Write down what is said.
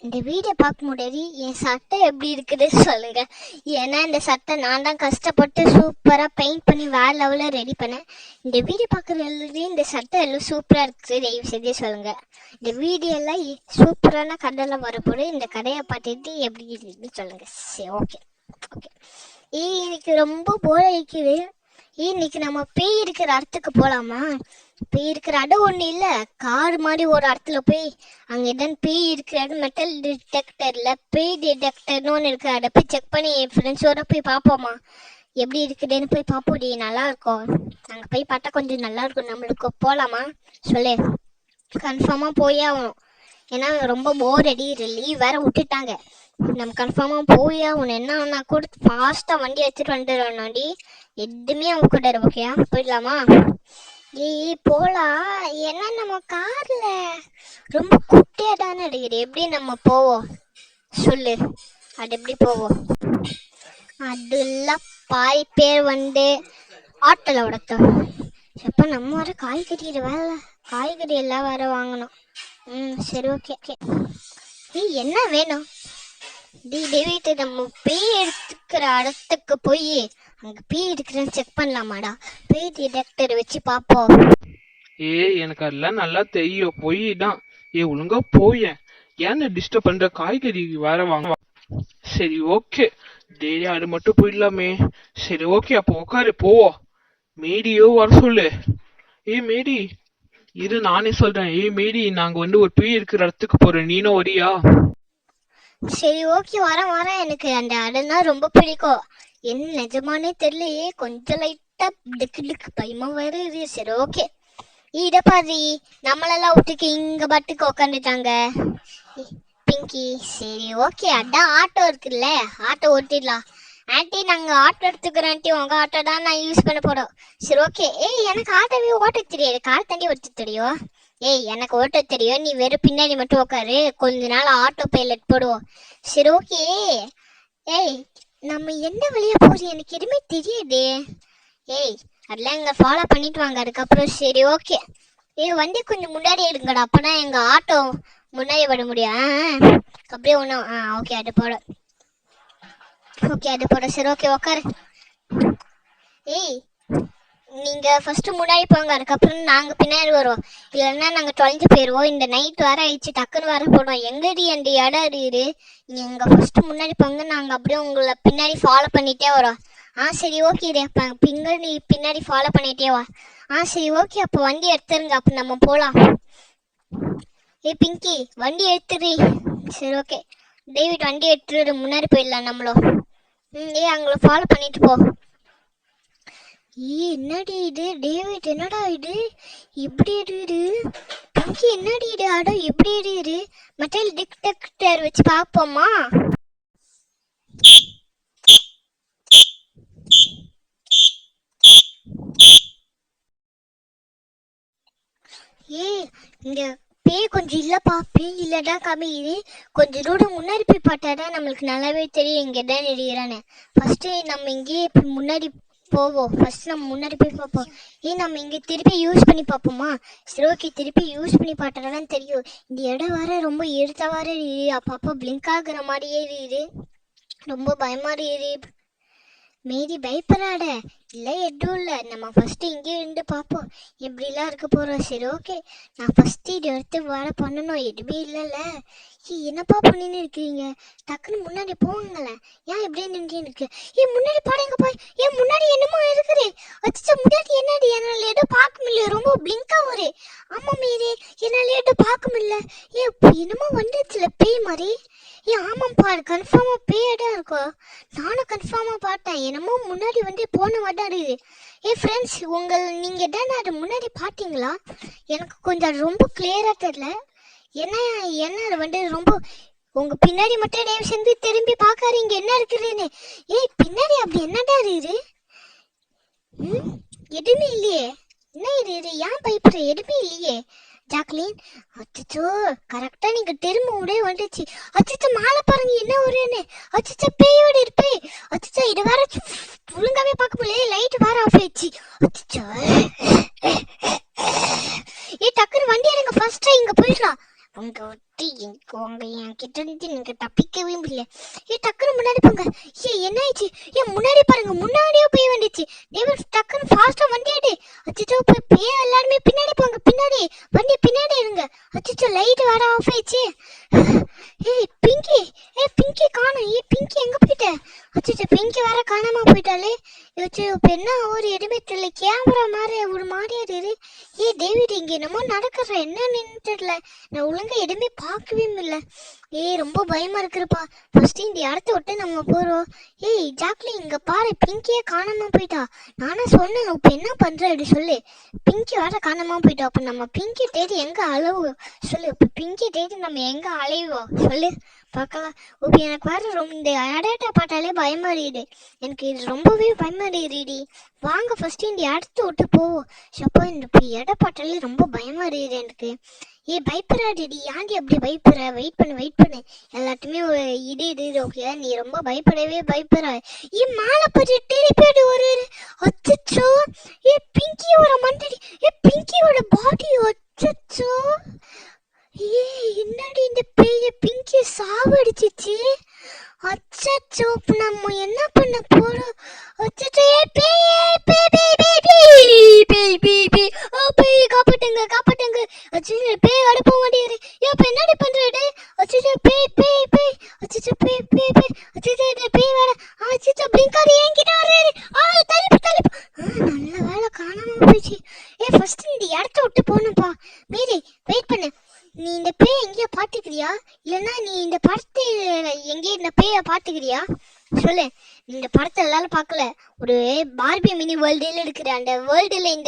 இந்த வீடியோ பார்க்க முடியாது என் சட்டை எப்படி இருக்குது சொல்லுங்க. ஏன்னா இந்த சட்டை நான் தான் கஷ்டப்பட்டு சூப்பராக பெயிண்ட் பண்ணி வேற லெவலில் ரெடி பண்ணேன். இந்த வீடியோ பார்க்குறது இந்த சட்டை எல்லாம் சூப்பராக இருக்குது, தயவு செஞ்சு சொல்லுங்க. இந்த வீடியோலாம் சூப்பரான கடையில் வரப்போது இந்த கடையை பார்த்துட்டு எப்படி இருக்குதுன்னு சொல்லுங்க. சரி, ஓகே ஓகே. எனக்கு ரொம்ப போர் அடிக்குது. இன்னைக்கு நம்ம பேய் இருக்கிற இடத்துக்கு போகலாமா? பேய் இருக்கிற இடம் ஒன்று இல்லை, கார் மாதிரி ஒரு இடத்துல போய் அங்கே எதாவது பேய் இருக்கிற இடம் மெட்டல் டிடெக்டரில் பேய் டிடெக்டர்னு ஒன்று இருக்கிற இடம் போய் செக் பண்ணி என் ஃப்ரெண்ட்ஸோட போய் பார்ப்போமா? எப்படி இருக்குதுன்னு போய் பார்ப்போடி, நல்லா இருக்கும். அங்கே போய் பார்த்தா கொஞ்சம் நல்லா இருக்கும். நம்மளுக்கு போகலாமா சொல்லு? கன்ஃபார்மாக போயே ஆகணும். ஏன்னா ரொம்ப போர் அடி, லீவ் வேற விட்டுட்டாங்க. நம்ம கன்ஃபார்மாக போய் ஆகணும். என்ன ஒன்றா கூட ஃபாஸ்ட்டாக வண்டி எடுத்துகிட்டு வந்துடுறோம்னாடி, எதுவுமே அவங்க கூட ஓகேயா? போயிடலாமா? போலாம். ஏன்னா நம்ம கார்ல ரொம்ப குட்டியா தானே இருக்குது, எப்படி நம்ம போவோம் சொல்லு? அது எப்படி போவோம்? அதெல்லாம் பாய் பேர் வந்து ஆட்டோல விடத்தோம். எப்ப நம்ம வர காய்கறி வேலை, காய்கறி எல்லாம் வேற வாங்கணும். சரி, ஓகே ஓகே. என்ன வேணும்? டேவிட், நம்ம பேய் எடுத்துக்கிற இடத்துக்கு போய் அங்க பேய் இருக்கிறன்னு செக் பண்ணலாமாடா? பேய் டிடெக்டர் வச்சு பாப்போம். எனக்கு அதெல்லாம் நல்லா தெரியும், பொய் தான். ஒழுங்கா போய, ஏன்னு டிஸ்டர்ப் பண்ற? காய்கறி வேற வாங்க. சரி, ஓகே. டெய்லி அது மட்டும் போயிடலாமே. சரி, ஓகே, அப்போ உட்காரு, போவோம். மேடியோ வர சொல்லு. மேடி இரு, நானே சொல்றேன். மேடி, நாங்க வந்து ஒரு பேய் இருக்கிற இடத்துக்கு போறோம், நீனும் வரியா? சரி, ஓகே, வரேன். எனக்கு அந்த இடம்னா ரொம்ப பிடிக்கும். என்ன நிஜமானே தெரியலையே, கொஞ்சம் லைட்டா டிக்கு பயமா வருது. சரி, ஓகே. இத பாரு, நம்மளெல்லாம் விட்டுக்கு இங்க பட்டுக்கு உக்காந்துட்டாங்க பிங்கி. சரி, ஓகே. அதான் ஆட்டோ இருக்குல்ல, ஆட்டோ ஓட்டிடலாம். ஆண்டி, நாங்க ஆட்டோ எடுத்துக்கிறோம் ஆண்டி, உங்க ஆட்டோ தான் நான் யூஸ் பண்ண போறோம். சரி, ஓகே. எனக்கு ஆட்டோவே ஓட்ட தெரியாது, கார் தண்டி ஓட்ட தெரியும். எனக்கு ஓட்ட தெரியும், நீ வெறும் பின்னாடி மட்டும் உட்காரு, கொஞ்ச நாள் ஆட்டோ பைலட் போடுவோம். சரி, ஓகே. நம்ம என்ன வழியா போறோம் எனக்கு எதுவுமே தெரியாது. அதெல்லாம் எங்க ஃபாலோ பண்ணிட்டு வாங்க அதுக்கப்புறம். சரி, ஓகே. வண்டி கொஞ்சம் முன்னாடி எடுங்கடா, அப்பதான் எங்க ஆட்டோ முன்னாடி வர முடியும். அப்படியே ஒன்றும் ஓகே, அது போட. சரி, ஓகே, உக்காரு. நீங்க ஃபர்ஸ்ட் முன்னாடி போங்க, அதுக்கப்புறம் நாங்க பின்னாடி வருவோம். இல்லைன்னா நாங்க தொலைஞ்சு போயிடுவோம். இந்த நைட் வேற ஆயிடுச்சு, டக்குன்னு வேற போடுவோம். எங்கடி அந்த இடம் இருக்கு? நீங்க ஃபர்ஸ்ட் முன்னாடி போங்க, நாங்க அப்படியே உங்களை பின்னாடி ஃபாலோ பண்ணிட்டே வரோம். சரி, ஓகே. நீ பின்னாடி ஃபாலோ பண்ணிட்டே வா. சரி, ஓகே. அப்போ வண்டி எடுத்துருங்க, அப்போ நம்ம போலாம். பிங்கி, வண்டி எடுத்துரு. சரி, ஓகே. டேவிட், வண்டி எடுத்துரு, முன்னாடி போயிடலாம் நம்மளும். அங்களை ஃபாலோ பண்ணிட்டு போ. என்னடி இது டேவிட்? என்னடா இது இப்படி இருக்குது? பிங்கி, என்னடி இது? அடோ, எப்படி இருக்குது? மெட்டல் டிடெக்டர் வச்சு பார்ப்போமா? இங்க பேய் கொஞ்சம் இல்லப்பா, பேய் இல்லதான் கம்மியுது. கொஞ்சம் தூரம் முன்னாடி போய் பார்த்தாதான் நம்மளுக்கு நல்லாவே தெரியும் இங்க தான் நெறிகிறானே. ஃபர்ஸ்ட் நம்ம இங்கேயே முன்னாடி போவோம். ஃபர்ஸ்ட் நம்ம முன்னாடி போய் பார்ப்போம். நம்ம இங்க திருப்பி யூஸ் பண்ணி பார்ப்போமா? சரி, ஓகே. திருப்பி யூஸ் பண்ணி பார்த்தாதான் தெரியும். இந்த இடம் வர ரொம்ப எடுத்த வர அப்பப்போ பிளிங்க் ஆகுற மாதிரியே இருக்குது, ரொம்ப பயமா இருக்குது. மீறி பயப்படாட, இல்லை எதுவும் இல்லை. நம்ம ஃபர்ஸ்ட் இங்கே இருந்து பார்ப்போம் எப்படிலாம் இருக்க போறோம். சரி, ஓகே. நான் ஃபர்ஸ்ட் இது எடுத்து வேலை பண்ணணும், எதுவுமே இல்லைல்ல. என்னப்பா பண்ணின்னு இருக்கிறீங்க? டக்குன்னு முன்னாடி போங்களேன். ஏன் எப்படியே நின்று இருக்கு? முன்னாடி பாருங்க போய். முன்னாடி என்னமோ இருக்குது. அச்சா, முன்னாடி என்னடி? என்னால் எதுவும் பார்க்க முடியல, ரொம்ப பிளிங்கா ஒரு. ஆமா மீறி, என்னால் எதுவும் பார்க்க முடியல. என்னமோ வந்துச்சுல பேய் மாதிரி. ஆமாப்பா, கன்ஃபார்மா பேயடா இருக்கும். நானும் கன்ஃபார்மா பார்த்தேன். என்னமோ முன்னாடி வந்து போன மாட்டா இருக்குது. ஃப்ரெண்ட்ஸ், நீங்க தானே அது முன்னாடி பார்த்தீங்களா? எனக்கு கொஞ்சம் ரொம்ப கிளியரா தெரியல. என்ன அது வந்து ரொம்ப உங்க பின்னாடி மட்டும் தயவு செஞ்சு திரும்பி பார்க்காதீங்க என்ன இருக்குதுன்னு. பின்னாடி அப்படி என்னடா இருக்குது? எதுவுமே இல்லையே. என்ன இது? ஏன் பயப்படுற? எதுவுமே இல்லையே ஜாக்லின். அச்சோ, கரெக்டா நீங்க திரும்ப உடனே வந்துச்சு. அச்சோ, மாலை பாருங்க என்ன ஒருன்னு. அச்சோ, பேயோட இருப்பே. அச்சோ, இது வேற ஒழுங்காவே பார்க்க முடியல, லைட் வேற ஆஃப் ஆயிடுச்சு. அச்சோ, டக்குன்னு வண்டி எடுங்க, ஃபர்ஸ்ட் இங்க போயிடலாம். உங்க ஒட்டி உங்க என் கிட்ட இருந்து நீங்க தப்பிக்கவே முடியல. டக்குன்னு முன்னாடி போங்க. என்ன ஆயிடுச்சு? முன்னாடி பாருங்க, முன்னாடியே போய் வந்துச்சு. டேவிட் டக்குன்னு ஃபாஸ்டா வண்டி ஆடு. அச்சோ போய் எல்லாருமே பின்னாடி போங்க, பின்னாடி வண்டி பின்னாடி இருங்க. அச்சோ லைட் வேற ஆஃப் ஆயிடுச்சு. பிங்கி பிங்கி காணோம். பிங்கி எங்க போயிட்ட? அச்சோ பிங்கி வேற காணாம போயிட்டாலே. இப்ப என்ன ஒரு எதுவுமே தெரியல. கேமரா மாதிரி ஒரு மாதிரியா இருக்கு. டேவிட் இங்க என்னமோ நடக்கிற என்னன்னு தெரியல. நான் ஒழுங்கா எதுவுமே பார்க்கவே இல்லை. ரொம்ப பயமா இருக்குப்பா. ஃபர்ஸ்ட் இந்த இடத்த விட்டு நம்ம போறோம். ஜாக்லி இங்க பாரு, பிங்கியே காணாம போயிட்டா. நானே சொன்னேன், இப்ப என்ன பண்ற அப்படி சொல்லு. பிங்கி வேற காணாம போயிட்டா. அப்ப நம்ம பிங்கி தேடி எங்க அலைவோம் சொல்லு. இப்ப பிங்கி தேடி நம்ம எங்க அலைவோம் சொல்லு பார்க்கலாம். இப்ப எனக்கு வேற இந்த அடாட்டா பார்த்தாலே பயமா இருக்குது. எனக்கு இது ரொம்பவே பயமா இருக்குடி. வாங்க ஃபர்ஸ்ட் இந்த இடத்த விட்டு போவோம். சப்போ இந்த இட பார்த்தாலே ரொம்ப பயமா இருக்குது எனக்கு. பயப்படாடி, ஏன்டி அப்படி பயப்படுற? வெயிட் பண்ணு. எல்லாத்துமே ஒரு இது ஓகே. நீ ரொம்ப பயப்படற. மாலை பற்றி திருப்பி ஒரு அச்சோ. பிங்கியோட மண்டடி, பிங்கியோட பாடி. அச்சோ என்னடி இந்த பேய பிங்கி சாவடிச்சிச்சு. அச்சோ நம்ம என்ன பண்ண போறோம்? அச்சோ காப்பாட்டுங்க. அச்சோ பேய் அட போக மாட்டேங்குது. இப்ப என்னடி பண்றது? அச்சோ பேய். அச்சோ பேய் வேற. அச்சோ பிங்காரி என்கிட்ட வர்றாரு. தள்ளிப்பு. நல்ல வேலை காணாம போயிடுச்சு. ஃபர்ஸ்ட் இந்த இடத்த விட்டு போகணும்ப்பா. மேரி வெயிட் பண்ணு. நீ இந்த பேய் எங்கேயோ பாத்துக்கிறியா? இல்லைன்னா நீ இந்த படத்தை எங்கேயோ இந்த பேயை பாத்துக்கிறியா சொல்லு. இந்த படத்தை எல்லாரும் பார்க்கல. ஒரு பார்பி மினி வேர்ல்டுல இருக்கிற அந்த வேர்ல்டுல இந்த